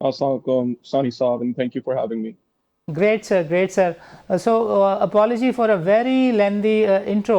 Assalamualaikum, Sani Saab, and thank you for having me. Great sir, great sir. So apology for a very lengthy intro.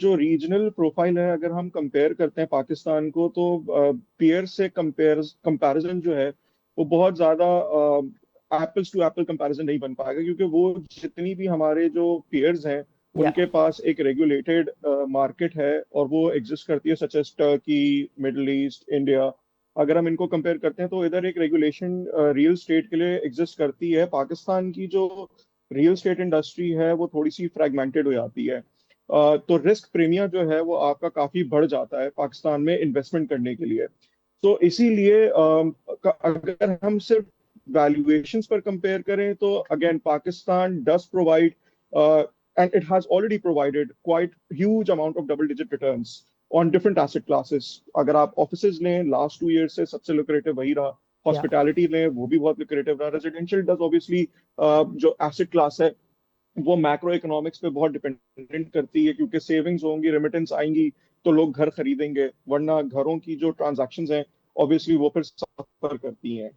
جو regional profile ہے اگر ہم compare کرتے ہیں پاکستان کو تو پیئر سے کمپیرزن جو ہے وہ بہت زیادہ ایپلز ٹو ایپل کمپیرزن نہیں بن پائے گا، کیونکہ وہ جتنی بھی ہمارے جو پیئرز ہیں ان یا کے پاس ایک ریگولیٹڈ مارکیٹ ہے اور وہ ایگزسٹ کرتی ہے، such as Turkey, Middle East, India. اگر ہم ان کو کمپیئر کرتے ہیں تو ادھر ایک ریگولیشن ریئل اسٹیٹ کے لیے ایگزسٹ کرتی ہے۔ پاکستان کی جو ریئل اسٹیٹ انڈسٹری ہے وہ تھوڑی سی فریگمنٹڈ ہو جاتی ہے، تو رسک پریمیا جو ہے وہ آپ کا کافی بڑھ جاتا ہے پاکستان میں انویسٹمنٹ کرنے کے لیے۔ تو اسی لیے اگر ہم صرف ویلیویشنز پر کمپیئر کریں تو again Pakistan does provide and it has already provided quite huge amount of double digit returns on different asset classes. اگر آپ آفیسز لیں لاسٹ 2 ایئر سے سب سے لوکریٹو وہی رہا، یا ہاسپٹالٹی لیں وہ بھی بہت لوکریٹو رہا، ریزیڈینشیل ڈز اوبیسلی جو ایسٹ کلاس ہے وہ میکرو اکنامکس پہ بہت ڈپینڈنٹ کرتی ہے، کیونکہ سیونگز ہوں گی، ریمیٹنس آئیں گی تو لوگ گھر خریدیں گے، ورنہ گھروں کی جو ٹرانزیکشنز ہیں اوبیسلی وہ پھر سفر کرتی ہیں۔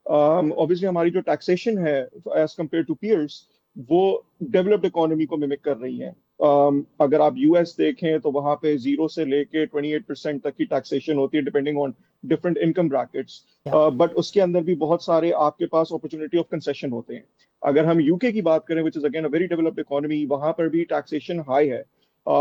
اوبیسلی ہماری جو ٹیکسیشن ہے ایز کمپیئر ٹو پیئرس وہ ڈیولپڈ اکانومی کو ممک کر رہی ہیں۔ اگر آپ یو ایس دیکھیں تو وہاں پہ 0 سے لے کے 28% تک کی ٹیکسیشن ہوتی ہے depending on different income brackets, یا بٹ اس کے اندر بھی بہت سارے آپ کے پاس اپرچونیٹی آف کنسیشن ہوتے ہیں۔ اگر ہم یو کے کی بات کریں which is again a very developed economy, وہاں پر بھی ٹیکسیشن ہائی ہے،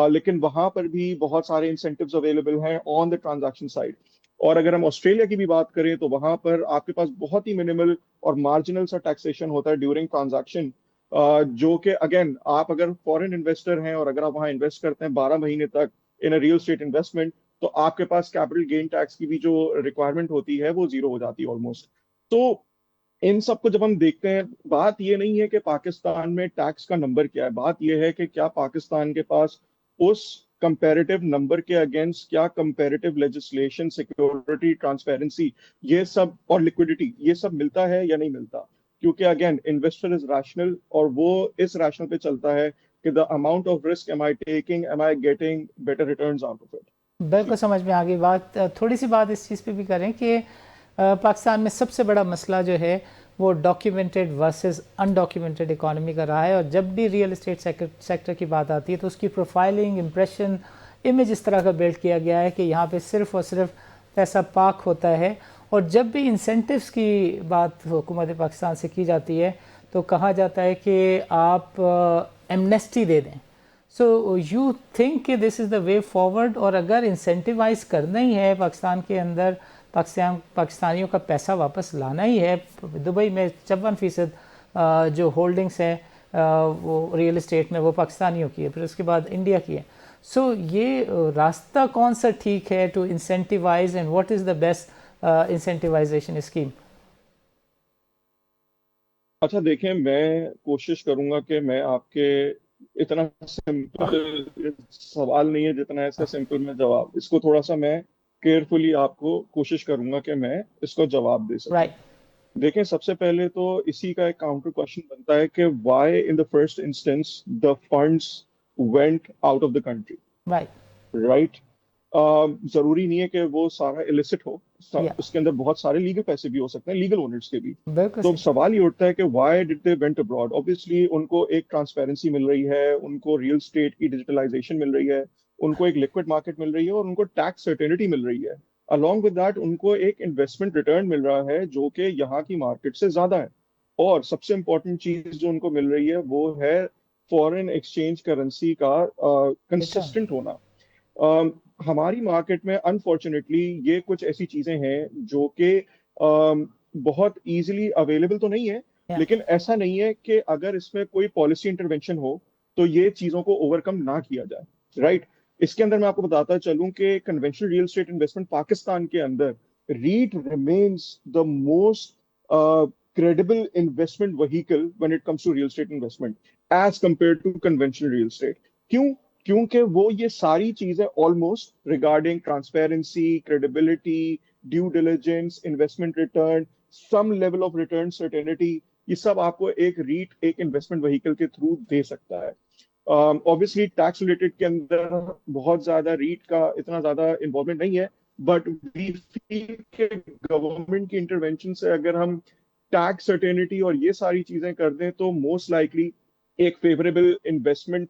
لیکن وہاں پر بھی بہت سارے انسینٹیوز اویلیبل ہیں آن دا ٹرانزیکشن سائڈ۔ اور اگر ہم آسٹریلیا کی بھی بات کریں تو وہاں پر آپ کے پاس بہت ہی منیمل اور مارجنل سا ٹیکسیشن ہوتا ہے ڈیورنگ ٹرانزیکشن، جو کہ اگین آپ اگر فورن انویسٹر ہیں اور اگر آپ وہاں انویسٹ کرتے ہیں 12 مہینے تک ان ریئل اسٹیٹ انویسٹمنٹ، تو آپ کے پاس کیپٹل گین ٹیکس کی بھی جو ریکوائرمنٹ ہوتی ہے وہ زیرو ہو جاتی ہے آلموسٹ۔ تو ان سب کو جب ہم دیکھتے ہیں، بات یہ نہیں ہے کہ پاکستان میں ٹیکس کا نمبر کیا ہے، بات یہ ہے کہ کیا پاکستان کے پاس اس کمپیریٹو نمبر کے اگینسٹ کیا کمپیریٹو لیجسلیشن، سیکورٹی، ٹرانسپیرنسی، یہ سب اور لیکوڈیٹی، یہ سب ملتا ہے یا نہیں ملتا۔ کیونکہ اگین انویسٹر از ریشنل اور وہ اس ریشنل پہ چلتا ہے کہ the amount of risk am I taking, am I getting better returns out of it. جی بالکل سمجھ میں آ گئی بات۔ تھوڑی سی بات اس چیز پہ بھی کریں کہ پاکستان میں سب سے بڑا مسئلہ جو ہے وہ ڈاکیومنٹڈ ورسز انڈاکیومنٹڈ اکانومی کا رہا ہے، اور جب بھی ریئل اسٹیٹ سیکٹر کی بات آتی ہے تو اس کی پروفائلنگ، امپریشن، امیج اس طرح کا بلڈ کیا گیا ہے کہ یہاں پہ صرف اور صرف پیسہ پاک ہوتا ہے، اور جب بھی انسینٹیوز کی بات حکومت پاکستان سے کی جاتی ہے تو کہا جاتا ہے کہ آپ ایمنیسٹی دے دیں۔ سو یو تھنک کہ دس از دا وے فارورڈ، اور اگر انسینٹیوائز کرنا ہی ہے پاکستان کے اندر، پاکستانیوں کا پیسہ واپس لانا ہی ہے، دبئی میں 54% جو ہولڈنگس ہیں وہ ریئل اسٹیٹ میں وہ پاکستانیوں کی ہے، پھر اس کے بعد انڈیا کی ہے۔ سو یہ راستہ کون سا ٹھیک ہے to incentivise, and what is the best incentivisation scheme? اچھا دیکھیں، میں کوشش کروں گا کہ میں آپ کے اتنا سمپل سوال نہیں ہے جتنا ہے اس کا سمپل میں جواب، اس کو تھوڑا سا میں کیئرفلی آپ کو کوشش کروں گا کہ میں اس کو جواب دے سکوں۔ رائٹ دیکھیں سب سے پہلے تو اسی کا ایک کاؤنٹر کوشچن بنتا ہے کہ why in the first instance the funds went out of the country, right right? ضروری نہیں ہے کہ وہ سارا illicit ہو، یا اس کے اندر بہت سارے لیگل پیسے بھی ہو سکتے ہیں، لیگل اونرز کے بھی۔ بالکل تو صحیح۔ سوال یہ اٹھتا ہے کہ why did they went abroad? Obviously ان کو ایک ٹرانسپیرنسی مل رہی ہے، ان کو ریئل اسٹیٹ کی ڈیجیٹلائزیشن مل رہی ہے، ان کو ایک لکوڈ مارکیٹ مل رہی ہے، اور ان کو ٹیکس سرٹینٹی مل رہی ہے۔ along with that ان کو ایک انویسٹمنٹ ریٹرن مل رہا ہے جو کہ یہاں کی مارکیٹ سے زیادہ ہے، اور سب سے امپورٹنٹ چیز جو ان کو مل رہی ہے وہ ہے فورن ایکسچینج کرنسی کا ریٹرن کنسسٹنٹ ہونا۔ ہماری مارکیٹ میں انفارچونیٹلی یہ کچھ ایسی چیزیں ہیں جو کہ بہت ایزیلی اویلیبل تو نہیں ہے، یا لیکن ایسا نہیں ہے کہ اگر اس میں کوئی پالیسی انٹرونشن ہو تو یہ چیزوں کو اوور کم نہ کیا جائے، رائٹ؟ اس کے اندر میں آپ کو بتاتا چلوں کہ conventional real estate investment Pakistan کے اندر rate remains the most credible investment vehicle when it comes to real estate investment as compared to conventional real estate۔ کیوں؟ کیونکہ وہ یہ ساری چیزیں almost regarding transparency, credibility, due diligence, investment return, some level of return certainty, یہ سب آپ کو ایک ریٹ ایک انویسٹمنٹ وہیکل کے تھرو دے سکتا ہے۔ obviously ٹیکس ریلیٹڈ کے اندر بہت زیادہ ریٹ کا اتنا زیادہ انوالومنٹ نہیں ہے، بٹ وی فیل کہ گورنمنٹ کی انٹرونشن سے اگر ہم ٹیکس سرٹینٹی اور یہ ساری چیزیں کر دیں تو موسٹ لائکلی ایک favourable investment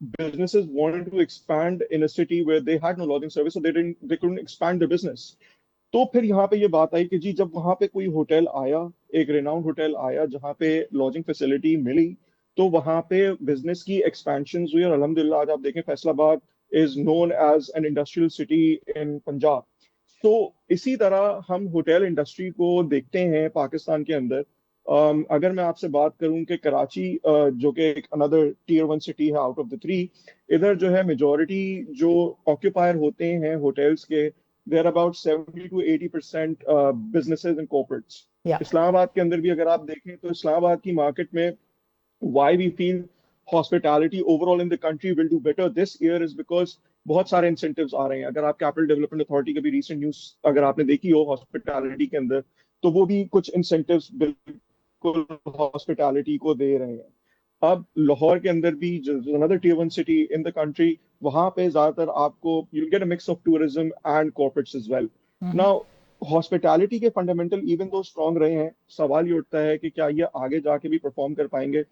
businesses wanted to expand in a city where they had no lodging service, so they couldn't expand their business. تو پھر یہاں پہ یہ بات آئی کہ جی جب وہاں پہ کوئی ہوٹل آیا, ایک ریناؤنڈ ہوٹل آیا جہاں پہ لodging فیسلٹی ملی, تو وہاں پہ بزنس کی ایکسپینشن ہوئی, اور الحمدللہ آج آپ دیکھیں Faisalabad is known as an industrial city in Punjab. تو اسی طرح ہم ہوٹل انڈسٹری کو دیکھتے ہیں پاکستان کے اندر. اگر میں آپ سے بات کروں کہ کراچی جو کہ ایک اندر ٹیئر 1 سٹی ہے آؤٹ آف دا 3, ادھر جو ہے میجورٹی جو آکوپائر ہوتے ہیں ہوٹلس کے, they are about 70 to 80% businesses and corporates. Yeah. Islamabad کے اندر بھی اگر آپ دیکھیں تو اسلام آباد کی مارکیٹ میں why we feel hospitality overall in the country will do better this year is because بہت سارے انسینٹیوز آ رہے ہیں. اگر آپ کیپٹل ڈیولپمنٹ اتھارٹی کا بھی ریسنٹ نیوز اگر آپ نے دیکھی ہو ہاسپٹالٹی کے اندر, تو وہ بھی کچھ انسینٹیوز بالکل ہاسپٹالٹی کو دے رہے ہیں. اب لاہور کے اندر بھی another tier 1 city in the country, وہاں پہ زیادہ تر آپ کو you'll get a mix of tourism and corporates as well. Now hospitality کے فنڈامنٹل ایون دو اسٹرانگ رہے ہیں, سوال یہ اٹھتا ہے کہ کیا یہ آگے جا کے بھی پرفارم کر پائیں گے؟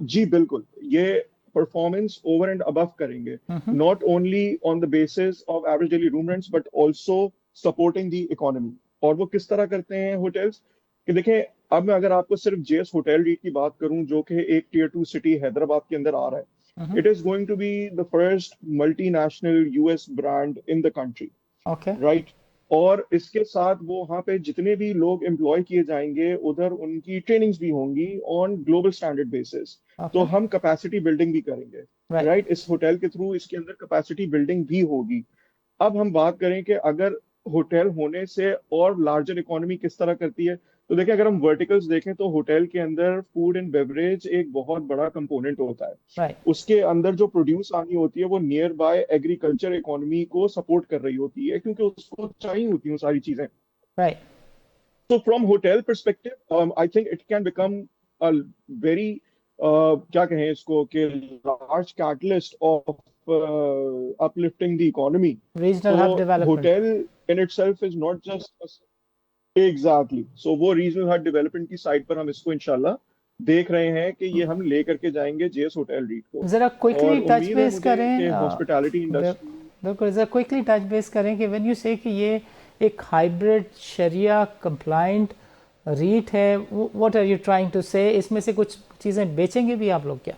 جی بالکل, یہ پرفارمنس اوور اینڈ ابو کریں گے, not only on the basis of average daily room rents but also supporting the economy. اور وہ کس طرح کرتے ہیں ہوٹلس کہ دیکھیں, اب میں اگر آپ کو صرف جے ایس ہوٹل ریٹ کی بات کروں جو کہ ایک ٹیئر 2 سٹی حیدرآباد کے اندر آ رہا ہے, it is going to be the first multinational U S brand in the country, right. اور اس کے ساتھ وہ وہاں پہ جتنے بھی لوگ امپلوائے کیے جائیں گے ادھر ان کی ٹریننگز بھی ہوں گی آن گلوبل اسٹینڈرڈ بیسس. تو ہم کیپیسٹی بلڈنگ بھی کریں گے, رائٹ. اس ہوٹل کے تھرو اس کے اندر کیپیسٹی بلڈنگ بھی ہوگی. اب ہم بات کریں کہ اگر ہوٹل ہونے سے اور لارجر اکانومی کس طرح کرتی ہے, تو دیکھیں اگر ہم ورٹیکلز دیکھیں تو ہوٹل کے اندر فوڈ اینڈ بیوریج ایک بہت بڑا کمپوننٹ ہوتا ہے. اس کے اندر جو پروڈیوس آنی ہوتی ہے وہ نیئر بائی ایگریکلچر اکانومی کو سپورٹ کر رہی ہوتی ہے, کیونکہ اس کو چاہیے ہوتی ہیں ساری چیزیں. تو from hotel perspective I think it can become very کیا کہیں اس کو کہ large catalyst of uplifting the economy. Regional hub development. Hotel in itself is not just exactly. So وہ regional hub development کی سائٹ پر ہم اس کو انشاءاللہ دیکھ رہے ہیں کہ یہ ہم لے کر کے جائیں گے جے ایس ہوٹل ریٹ کو. ذرا کوئکلی ٹچ بیس کریں ہاسپٹالٹی انڈسٹری, بالکل ذرا کوئکلی ٹچ بیس کریں کہ وین یو سے کہ یہ ایک ہائبرڈ شریعہ کمپلائنٹ ریٹ ہے, what are you trying to say, اس میں سے کچھ چیزیں بیچیں گے بھی آپ لوگ کیا؟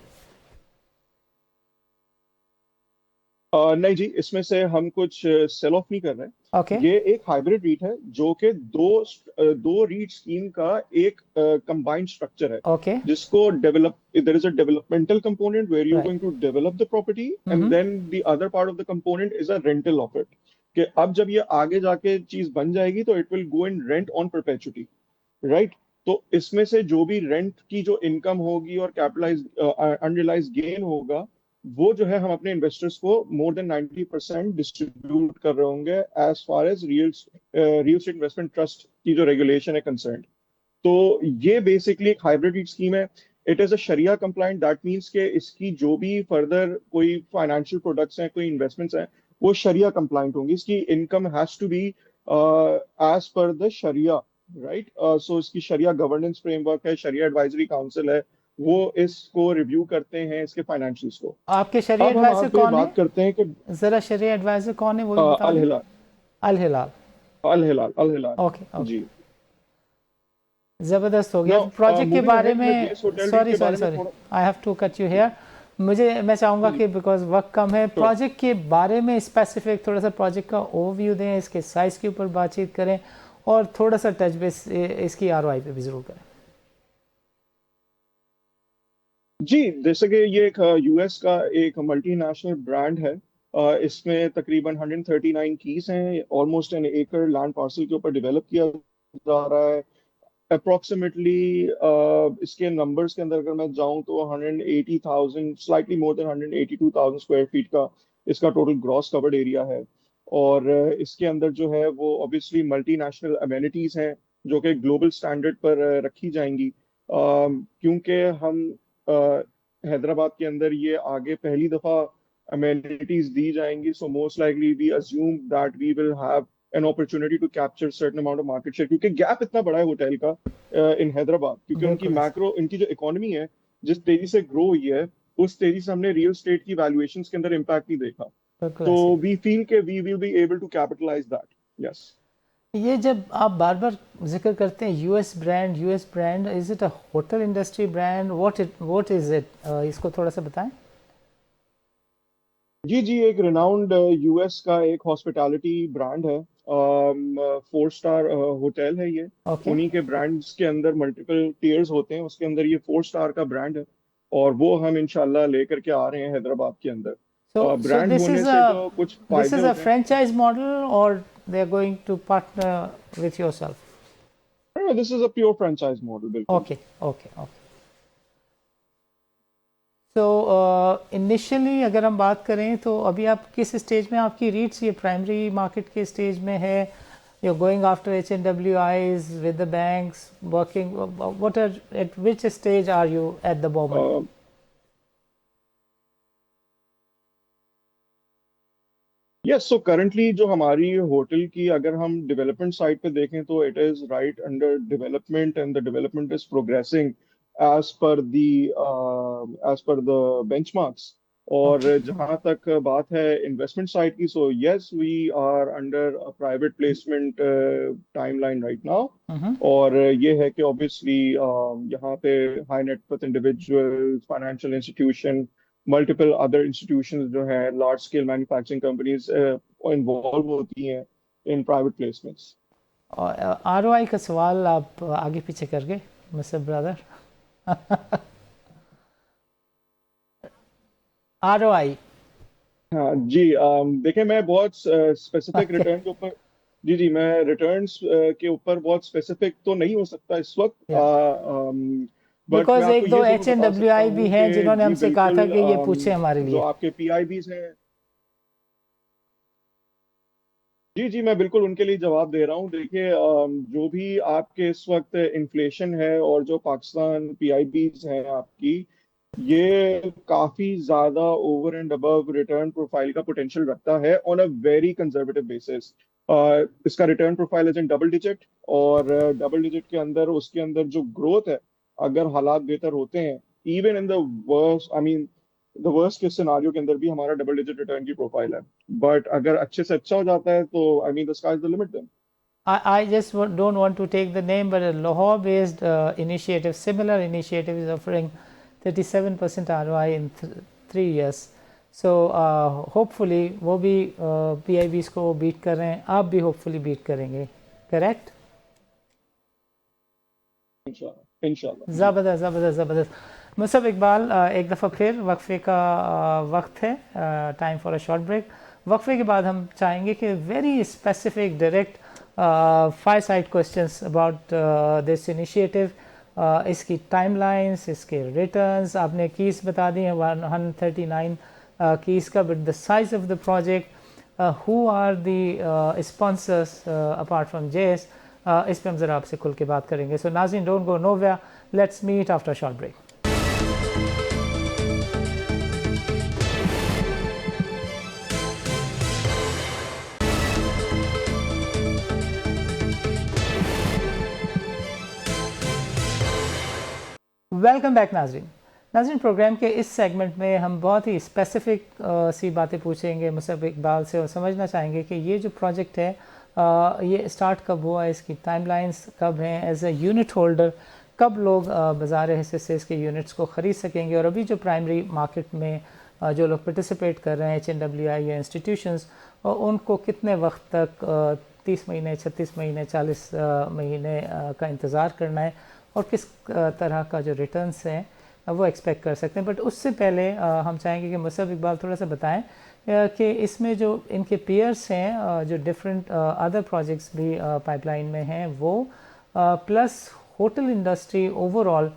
نہیں جی, اس میں سے ہم کچھ سیل آف نہیں کر رہے ہیں. یہ ایک ہائبرڈ ریٹ ہے جو کہ دو ریٹ اسکیم کا ایک کمبائنڈ اسٹرکچر ہے, جس کو there is a developmental component where you're going to develop the property and then the other part of the component is a rental of it. کہ اب جب یہ آگے جا کے چیز بن جائے گی تو it will go in rent on perpetuity, right. تو اس میں سے جو بھی رینٹ کی جو انکم ہوگی اور کیپٹلائز انریلائز گین ہوگا وہ جو ہے ہم اپنے انویسٹرز کو مور دین 90% ڈسٹریبیوٹ کر رہے ہوں گے as far as real estate investment trust کی جو ریگولیشن ہے کنسرنڈ. تو یہ بیسکلی ایک ہائبرڈ اسکیم ہے. اٹ از اے شریعہ کمپلائنٹ, دیٹ مینس کہ اس کی جو بھی فردر کوئی فائنینشیل پروڈکٹس ہیں, کوئی انویسٹمنٹس ہیں, وہ شریعہ کمپلائنٹ ہوں گی. اس کی income has to be as per the شریعہ, رائٹ. سو اس کی شریعہ گورننس فریم ورک ہے, شریعہ ایڈوائزری کاؤنسل ہے, وہ اس کو ریویو کرتے ہیں اس کے فائنینشیلز کو. آپ کے شریعہ ایڈوائزر کون بات کرتے ہیں کہ ذرا شریعہ ایڈوائزر کون ہے وہ بتا دیں. الہلال. اوکے جی, زبردست ہو گیا. پروجیکٹ کے بارے میں sorry I have to cut you here. میں چاہوں گا کہ بیکاز وقت کم ہے, پروجیکٹ کے بارے میں اسپیسیفک تھوڑا سا پروجیکٹ کا اوور ویو دیں, اس کے سائز کے اوپر بات چیت کریں اور تھوڑا سا ٹچ بیس اس کی ROI پہ بھی ضرور کریں. جی, جیسے کہ یہ ایک یو ایس کا ایک ملٹی نیشنل برانڈ ہے. اس میں تقریباً 139 کیز ہیں, almost an acre land parcel کے اوپر ڈیولپ کیا جا رہا ہے. اپروکسیمیٹلی اس کے نمبرز کے اندر اگر میں جاؤں تو 180,000 سلائٹلی مور دین 182,000 اسکوائر فیٹ کا اس کا ٹوٹل گراس کورڈ ایریا ہے. اور اس کے اندر جو ہے وہ اوبیسلی ملٹی نیشنل امینٹیز ہیں جو کہ گلوبل اسٹینڈرڈ پر رکھی جائیں گی, کیونکہ ہم حیدرآباد کے اندر یہ آگے پہلی دفعہ امینٹیز دی جائیں گی. So most likely we assume that we will have an opportunity to capture certain amount of market share, کیونکہ گیپ اتنا بڑا ہے ہوٹل کا ان حیدرآباد, کیونکہ ان کی میکرو ان کی جو اکانومی ہے جس تیزی سے گرو ہوئی ہے اس تیزی سے ہم نے ریئل اسٹیٹ کی ویلیویشنز کے اندر امپیکٹ نہیں دیکھا. تو وی فیل کہ we will be able to capitalize that. Yes یہ جب آپ بار بار ذکر کرتے ہیں U S brand is it a hotel industry brand what is it, اس کو تھوڑا سا بتائیں. جی جی، ایک ریناؤنڈ یو ایس کا ایک ہاسپٹالٹی برانڈ ہے، 4 اسٹار ہوٹل ہے یہ. اوکے. انہی کے برانڈز کے اندر ملٹیپل ٹیئرز ہوتے ہیں، اس کے اندر یہ 4 اسٹار کا برانڈ ہے، اور وہ ہم انشاءاللہ لے کر کے آ رہے ہیں حیدرآباد کے اندر. So برانڈ ہونے سے جو کچھ this فائدے is a ہوتے ہیں. franchise model or they are going to partner with yourself? This is a pure franchise model, بالکل. اوکے. تو انیشلی اگر ہم بات کریں تو ابھی آپ کس اسٹیج میں، آپ کی ریٹس یہ پرائمری مارکیٹ کے اسٹیج میں ہے، you going after H N W Is with the banks working, what are at which stage are you at the moment? Yes, so currently جو ہماری ہوٹل کی اگر ہم ڈیولپمنٹ سائٹ پہ دیکھیں تو it is right under development, and the development is progressing as per the the benchmarks. اور جہاں تک بات ہے انویسٹمنٹ سائٹ کی، so yes we are under private placement timeline right now. اور یہ ہے کہ obviously یہاں پہ high net worth individual, financial institution, multiple other institutions جو ہیں، large scale manufacturing companies involve ہوتی ہیں ان پرائیویٹ پلیسمنٹس. آر او آئی کا سوال آپ آگے پیچھے کر گئے مسٹر برادر. آر او آئی. ہاں جی، دیکھیں میں بہت اسپیسیفک ریٹرن کے اوپر، جی میں ریٹرنس کے اوپر بہت اسپیسیفک تو نہیں ہو سکتا اس وقت، بٹ میں بیکاز آپ کو ایک دو یہ ضرور ایچ این بتا ڈبلیو سکتا آئی بھی ہوں ہیں کہ جنہوں نے ہم جی سے کہا تھا بالکل، کہ یہ پوچھیں ہمارے لیے. جو آپ کے پی آئی بیز ہیں، جی میں بالکل ان کے لیے جواب دے رہا ہوں. دیکھیے جو بھی آپ کے اس وقت انفلیشن ہے اور جو پاکستان پی آئی بیز ہیں آپ کی، یہ کافی زیادہ over and above return profile کا پوٹینشیل رکھتا ہے آن اے ویری کنزرویٹو بیسس. اس کا return profile is in double digit, اور ڈبل ڈیجٹ کے اندر اس کے اندر جو گروتھ ہے، اگر حالات بہتر ہوتے ہیں، even in the worst, I mean the worst case scenario کے اندر بھی ہمارا ڈبل ڈیجٹ ریٹرن کی پروفائل ہے. بٹ اگر اچھے سے اچھا ہو جاتا ہے تو I mean the sky is the limit then. I just don't want to take the name, but a Lahore-based initiative, similar initiative, is offering 37% ROI in 3 years. So hopefully وہ بھی پی آئی بیز کو بیٹ کر رہے ہیں، آپ بھی ہوپفلی بیٹ کریں گے، کریکٹ؟ انشاءاللہ. زبردست. مصعب اقبال، ایک دفعہ پھر وقفے کا وقت ہے، time for a short break. وقفے کے بعد ہم چاہیں گے کہ very specific direct 5 side questions about this initiative, اس کی ٹائم لائنس، اس کے ریٹرنس. آپ نے کیس بتا دی ہیں 139 کیس کا، but the size of the project, who are the sponsors apart from J S, اس پہ ہم ذرا آپ سے کھل کے بات کریں گے. سو ناظرین، don't go nowhere, let's meet after short break. Welcome back ناظرین. پروگرام کے اس سیگمنٹ میں ہم بہت ہی اسپیسیفک سی باتیں پوچھیں گے مصعب اقبال سے، اور سمجھنا چاہیں گے کہ یہ جو پروجیکٹ ہے یہ اسٹارٹ کب ہوا، اس کی ٹائم لائنس کب ہیں، ایز اے یونٹ ہولڈر کب لوگ بازار حصے سے اس کے یونٹس کو خرید سکیں گے، اور ابھی جو پرائمری مارکیٹ میں جو لوگ پارٹیسپیٹ کر رہے ہیں ایچ این ڈبلیو آئی یا انسٹیٹیوشنز، ان کو کتنے وقت تک 30 مہینے، 36 مہینے، 40 مہینے کا انتظار کرنا ہے، اور کس طرح کا جو ریٹرنس ہیں وہ ایکسپیکٹ کر سکتے ہیں. بٹ اس سے پہلے ہم چاہیں گے کہ مصعب اقبال تھوڑا سا بتائیں کہ اس میں جو ان کے پیئرس ہیں، جو ڈفرینٹ ادر پروجیکٹس بھی پائپ لائن میں ہیں، وہ plus hotel industry overall,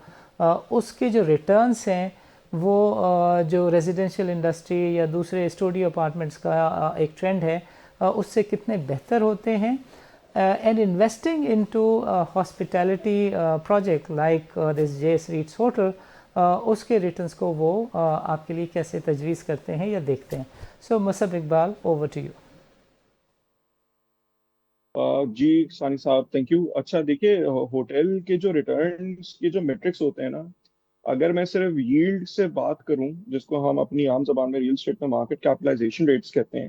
اس کے جو ریٹرنس ہیں وہ جو ریزیڈینشیل انڈسٹری یا دوسرے اسٹوڈیو اپارٹمنٹس کا ایک ٹرینڈ ہے، اس سے کتنے بہتر ہوتے ہیں. And investing into hospitality project like this JS Reeds Hotel، اس کے ریٹرنس کو وہ آپ کے لیے کیسے تجویز کرتے ہیں یا دیکھتے ہیں. So Musab Iqbal, over to you. جی ثانی صاحب، تھینک یو. اچھا دیکھیے، ہوٹل کے جو ریٹرنس کے جو میٹرکس ہوتے ہیں نا، اگر میں صرف ییلڈ سے بات کروں، جس کو ہم اپنی عام زبان میں ریل اسٹیٹ میں مارکیٹ کیپٹلائزیشن ریٹس کہتے ہیں،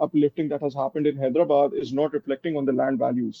uplifting that has happened in Hyderabad is not reflecting on the land values.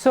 So,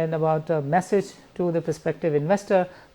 and about a message to the prospective investor,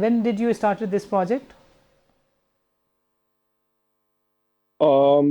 when did you started this project?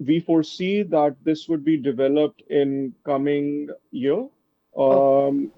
We foresee that this would be developed in coming year.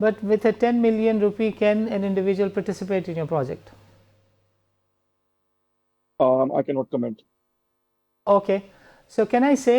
But with a 10 million rupee, can an individual participate in your project? I cannot comment. Okay. So can I say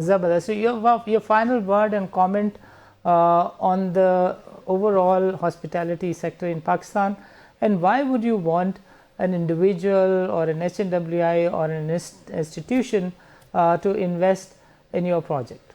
Zabardast. So your final word and comment on the overall hospitality sector in Pakistan, and why would you want an individual or an HNWI or an institution to invest in your project?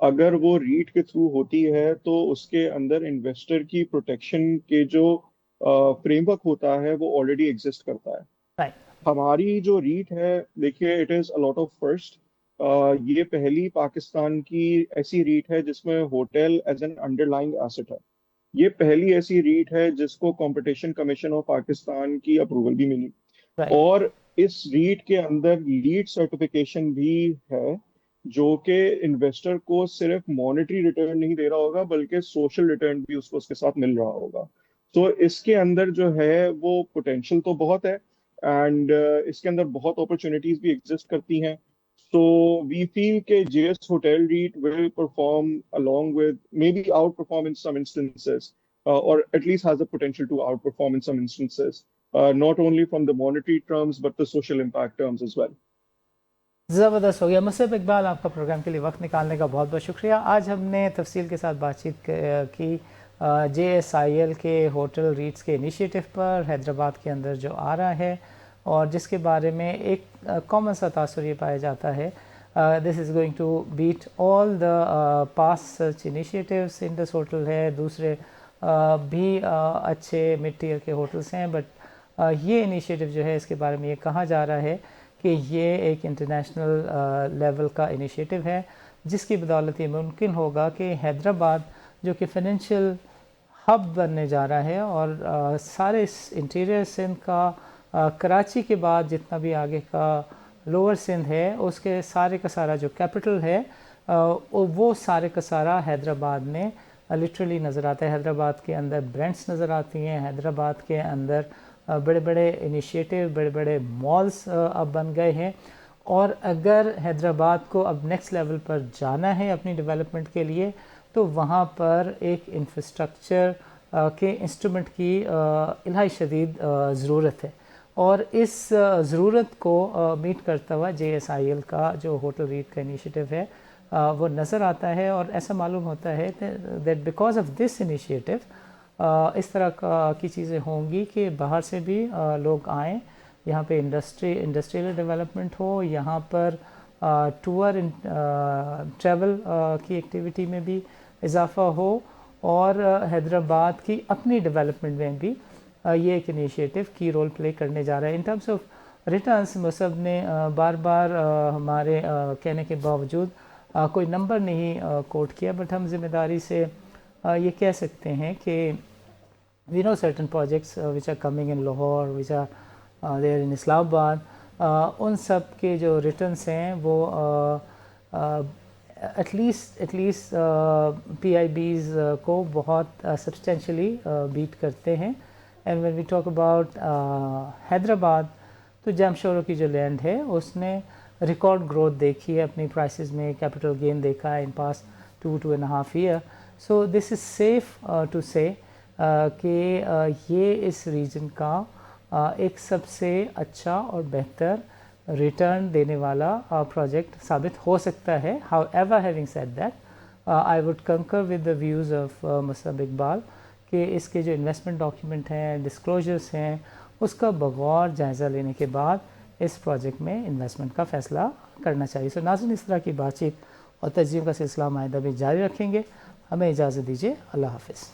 اگر وہ rate کے through ہوتی ہے تو اس کے اندر investor کی protection کے جو فریم ورک ہوتا ہے وہ آلریڈی ایگزسٹ کرتا ہے. رائٹ. ہماری جو ریٹ ہے دیکھیے it is a lot of first. یہ پہلی پاکستان کی ایسی ریٹ ہے جس میں hotel as an underlying asset ہے. یہ پہلی ایسی ریٹ ہے جس کو کمپٹیشن کمیشن آف پاکستان کی اپروول بھی ملی. رائٹ. اور اس ریٹ کے اندر لیڈ سرٹیفکیشن بھی ہے جو کہ انویسٹر کو صرف مانیٹری ریٹرن نہیں دے رہا ہوگا بلکہ سوشل ریٹرن بھی اس کو اس کے ساتھ مل رہا ہوگا. تو اس کے اندر جو ہے وہ پوٹینشیل تو بہت ہے اینڈ اس کے اندر بہت اپرچونیٹیز بھی ایگزسٹ کرتی ہیں. So we feel that JS Hotel REIT will perform along with maybe outperform in some instances, or at least has the potential to outperform in some instances, not only from the monetary terms but the social impact terms as well. زبردست ہو گیا. مصعب اقبال آپ کا programme کے لیے وقت نکالنے کا بہت بہت شکریہ. آج ہم نے تفصیل کے ساتھ بات چیت کی جے ایس آئی ایل کے ہوٹل ریٹس کے انیشیٹو پر حیدرآباد کے اندر جو آ رہا ہے اور جس کے بارے میں ایک کامن سا تاثر یہ پایا جاتا ہے this is going to beat all the past search initiatives. Indus hotel ہے, دوسرے بھی اچھے مڈ ٹیئر کے ہوٹلس ہیں, بٹ یہ انیشیٹو جو ہے اس کے بارے میں یہ کہا جا رہا ہے کہ یہ ایک انٹرنیشنل لیول کا انیشیٹو ہے جس کی بدولت یہ ممکن ہوگا کہ حیدرآباد جو کہ فائنینشیل ہب بننے جا رہا ہے اور سارے انٹیریئر سندھ کا کراچی کے بعد جتنا بھی آگے کا لوور سندھ ہے اس کے سارے کا سارا جو کیپٹل ہے وہ سارے کا سارا حیدرآباد میں لٹرلی نظر آتا ہے. حیدرآباد کے اندر برانڈس نظر آتی ہیں, حیدرآباد کے اندر بڑے بڑے انیشیٹو, بڑے بڑے مالز اب بن گئے ہیں. اور اگر حیدرآباد کو اب نیکسٹ لیول پر جانا ہے اپنی ڈیولپمنٹ کے لیے تو وہاں پر ایک انفراسٹرکچر کے انسٹرومنٹ کی انتہائی شدید ضرورت ہے. اور اس ضرورت کو میٹ کرتا ہوا جے ایس آئی ایل کا جو ہوٹل ریٹ کا انیشیٹو ہے وہ نظر آتا ہے. اور ایسا معلوم ہوتا ہے that because of this initiative اس طرح کی چیزیں ہوں گی کہ باہر سے بھی لوگ آئیں, یہاں پہ انڈسٹریل ڈیولپمنٹ ہو, یہاں پر ٹور ٹریول کی ایکٹیویٹی میں بھی اضافہ ہو, اور حیدرآباد کی اپنی ڈیولپمنٹ میں بھی یہ ایک انیشیٹو کی رول پلے کرنے جا رہا ہے. In terms of returns Musab نے بار بار ہمارے کہنے کے باوجود کوئی نمبر نہیں کوٹ کیا, بٹ ہم ذمہ داری سے یہ کہہ سکتے ہیں کہ we know certain projects which are coming in Lahore, which are there in Islamabad, ان سب کے جو ریٹرنس ہیں وہ ایٹ لیسٹ پی آئی بیز کو بہت سبسٹینشلی بیٹ کرتے ہیں. And when we talk about Hyderabad تو جامشورو کی جو لینڈ ہے اس نے ریکارڈ گروتھ دیکھی ہے اپنی پرائسز میں, کیپٹل گین دیکھا ہے in past 2.5 year. So this is safe to say کہ یہ اس ریجن کا ایک سب سے اچھا اور بہتر ریٹرن دینے والا پروجیکٹ ثابت ہو سکتا ہے. However having said that I would concur with the views of Musab Iqbal کہ اس کے جو انویسٹمنٹ ڈاکیومنٹ ہیں, ڈسکلوجرس ہیں, اس کا بغور جائزہ لینے کے بعد اس پروجیکٹ میں انویسٹمنٹ کا فیصلہ کرنا چاہیے. سو ناظرین, اس طرح کی بات چیت اور تجزیوں کا سلسلہ ہم آئندہ بھی جاری رکھیں گے. ہمیں اجازت دیجیے. اللہ حافظ.